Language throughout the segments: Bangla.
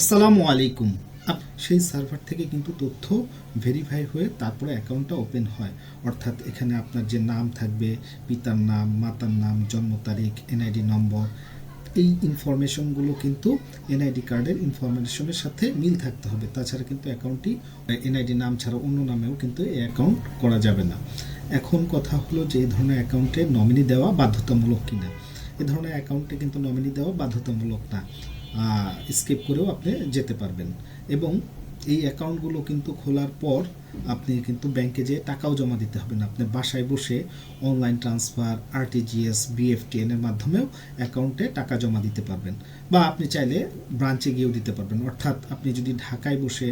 আসসালামু আলাইকুম। সেই সার্ভার থেকে কিন্তু তথ্য ভেরিফাই হয়ে তারপরে অ্যাকাউন্টটা ওপেন হয়। অর্থাৎ এখানে আপনার যে নাম থাকবে, পিতার নাম, মাতার নাম, জন্ম তারিখ, এনআইডি নম্বর, এই ইনফরমেশনগুলো কিন্তু এনআইডি কার্ডের ইনফরমেশনের সাথে মিল থাকতে হবে। তাছাড়া কিন্তু অ্যাকাউন্টটি এনআইডি নাম ছাড়া অন্য নামেও কিন্তু এই অ্যাকাউন্ট করা যাবে না। এখন কথা হলো যে এই ধরনের অ্যাকাউন্টে নমিনি দেওয়া বাধ্যতামূলক কিনা। এ ধরনের অ্যাকাউন্টে কিন্তু নমিনি দেওয়া বাধ্যতামূলক না, স্কিপ করেও আপনি যেতে পারবেন। এবং এই অ্যাকাউন্টগুলো কিন্তু খোলার পর আপনি কিন্তু ব্যাংকে যেয়ে টাকাও জমা দিতে হবে না। আপনি বাসায় বসে অনলাইন ট্রান্সফার, আরটিজিএস, বিএফটিএন এর মাধ্যমেও অ্যাকাউন্টে টাকা জমা দিতে পারবেন, বা আপনি চাইলে ব্রাঞ্চে গিয়েও দিতে পারবেন। অর্থাৎ আপনি যদি ঢাকায় বসে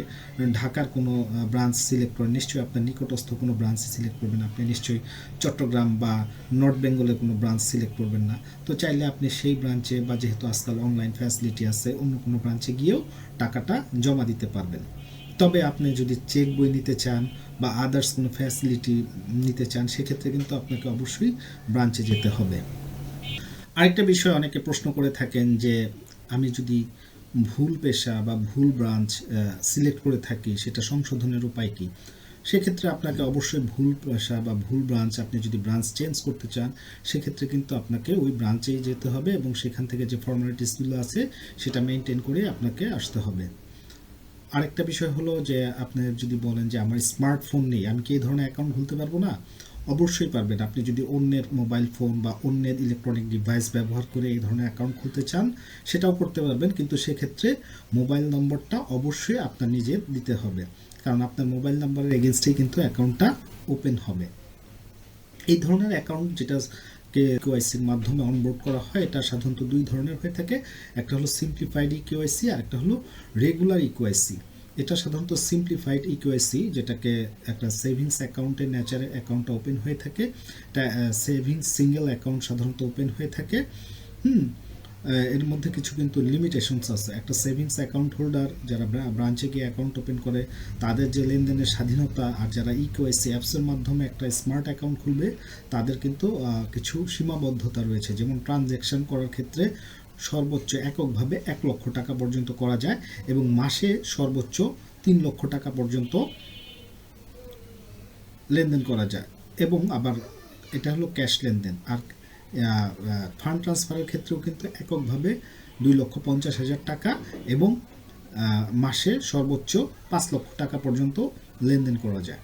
ঢাকার কোনো ব্রাঞ্চ সিলেক্ট করেন, নিশ্চয়ই আপনার নিকটস্থ কোনো ব্রাঞ্চ সিলেক্ট করবেন। আপনি নিশ্চয়ই চট্টগ্রাম বা নর্থ বেঙ্গলের কোনো ব্রাঞ্চ সিলেক্ট করবেন না। তো চাইলে আপনি সেই ব্রাঞ্চে, বা যেহেতু আজকাল অনলাইন ফ্যাসিলিটি আছে, অন্য কোনো ব্রাঞ্চে গিয়েও টাকাটা জমা দিতে পারবেন। তবে আপনি যদি চেক বই নিতে চান বা আদার্স কোনো ফ্যাসিলিটি নিতে চান, সেক্ষেত্রে কিন্তু আপনাকে অবশ্যই ব্রাঞ্চে যেতে হবে। আরেকটা বিষয় অনেকে প্রশ্ন করে থাকেন যে আমি যদি ভুল পেশা বা ভুল ব্রাঞ্চ সিলেক্ট করে থাকি, সেটা সংশোধনের উপায় কী? সেক্ষেত্রে আপনাকে অবশ্যই ভুল পেশা বা ভুল ব্রাঞ্চ, আপনি যদি ব্রাঞ্চ চেঞ্জ করতে চান, সেক্ষেত্রে কিন্তু আপনাকে ওই ব্রাঞ্চেই যেতে হবে এবং সেখান থেকে যে ফর্মালিটিসগুলো আছে সেটা মেনটেন করে আপনাকে আসতে হবে। আরেকটা বিষয় হলো যে আপনি যদি বলেন যে আমার স্মার্টফোন নেই, আমি কি এই ধরনের অ্যাকাউন্ট খুলতে পারবো না? অবশ্যই পারবেন। আপনি যদি অন্যের মোবাইল ফোন বা অন্যের ইলেকট্রনিক ডিভাইস ব্যবহার করে এই ধরনের অ্যাকাউন্ট খুলতে চান, সেটাও করতে পারবেন, কিন্তু সেক্ষেত্রে মোবাইল নম্বরটা অবশ্যই আপনার নিজের দিতে হবে, কারণ আপনার মোবাইল নাম্বারের এগেনস্টেই কিন্তু অ্যাকাউন্টটা ওপেন হবে। এই ধরনের অ্যাকাউন্ট যেটা কেওয়াইসির মাধ্যমে অনবোর্ড করা হয়, এটা সাধারণত দুই ধরনের হয়ে থাকে। একটা হলো সিম্পলিফাইড ইকেওয়াইসি, আর একটা হলো রেগুলার ইকেওয়াইসি। এটা সাধারণত সিম্পলিফাইড ইকেওয়াইসি, যেটাকে একটা সেভিংস অ্যাকাউন্টের ন্যাচারে অ্যাকাউন্টটা ওপেন হয়ে থাকে। এটা সেভিংস সিঙ্গেল অ্যাকাউন্ট সাধারণত ওপেন হয়ে থাকে। এর মধ্যে কিছু কিন্তু লিমিটেশনস আছে। একটা সেভিংস অ্যাকাউন্ট হোল্ডার যারা ব্রাঞ্চে গিয়ে অ্যাকাউন্ট ওপেন করে, তাদের যে লেনদেনের স্বাধীনতা, আর যারা ইকেওয়াইসি অ্যাপসের মাধ্যমে একটা স্মার্ট অ্যাকাউন্ট খুলবে, তাদের কিন্তু কিছু সীমাবদ্ধতা রয়েছে। যেমন ট্রানজ্যাকশন করার ক্ষেত্রে সর্বোচ্চ এককভাবে 1 লক্ষ টাকা পর্যন্ত করা যায়, এবং মাসে সর্বোচ্চ 3 লক্ষ টাকা পর্যন্ত লেনদেন করা যায়। এবং আবার এটা হলো ক্যাশ লেনদেন। আর ফান্ড ট্রান্সফারের ক্ষেত্রেও কিন্তু এককভাবে 2,50,000 টাকা এবং মাসে সর্বোচ্চ 5 লক্ষ টাকা পর্যন্ত লেনদেন করা যায়।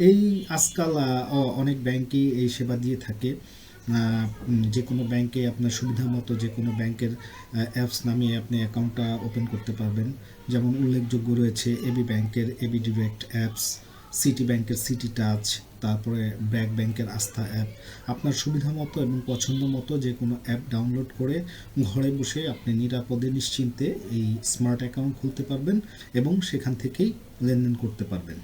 এই আজকাল অনেক ব্যাংকই এই সেবা দিয়ে থাকে। যে কোনো ব্যাংকে আপনার সুবিধা মতো যে কোনো ব্যাংকের অ্যাপস নামিয়ে আপনি অ্যাকাউন্টটা ওপেন করতে পারবেন। যেমন উল্লেখযোগ্য রয়েছে এবি ব্যাংকের এবি ডিরেক্ট অ্যাপস, সিটি ব্যাংকের সিটি টাচ, তারপরে ব্র্যাক ব্যাংকের আস্থা অ্যাপ। আপনার সুবিধা মতো এবং পছন্দ মতো যে কোনো অ্যাপ ডাউনলোড করে ঘরে বসে আপনি নিরাপদে নিশ্চিন্তে এই স্মার্ট অ্যাকাউন্ট খুলতে পারবেন এবং সেখান থেকেই লেনদেন করতে পারবেন।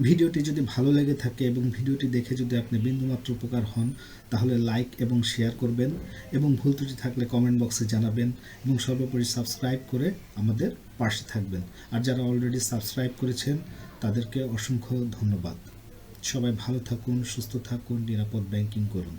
ভিডিওটি যদি ভালো লেগে থাকে এবং ভিডিওটি দেখে যদি আপনি বিন্দুমাত্র উপকার হন, তাহলে লাইক এবং শেয়ার করবেন, এবং ভুল ত্রুটি থাকলে কমেন্ট বক্সে জানাবেন, এবং সর্বোপরি সাবস্ক্রাইব করে আমাদের পাশে থাকবেন। আর যারা অলরেডি সাবস্ক্রাইব করেছেন তাদেরকে অসংখ্য ধন্যবাদ। সবাই ভালো থাকুন, সুস্থ থাকুন, নিরাপদ ব্যাংকিং করুন।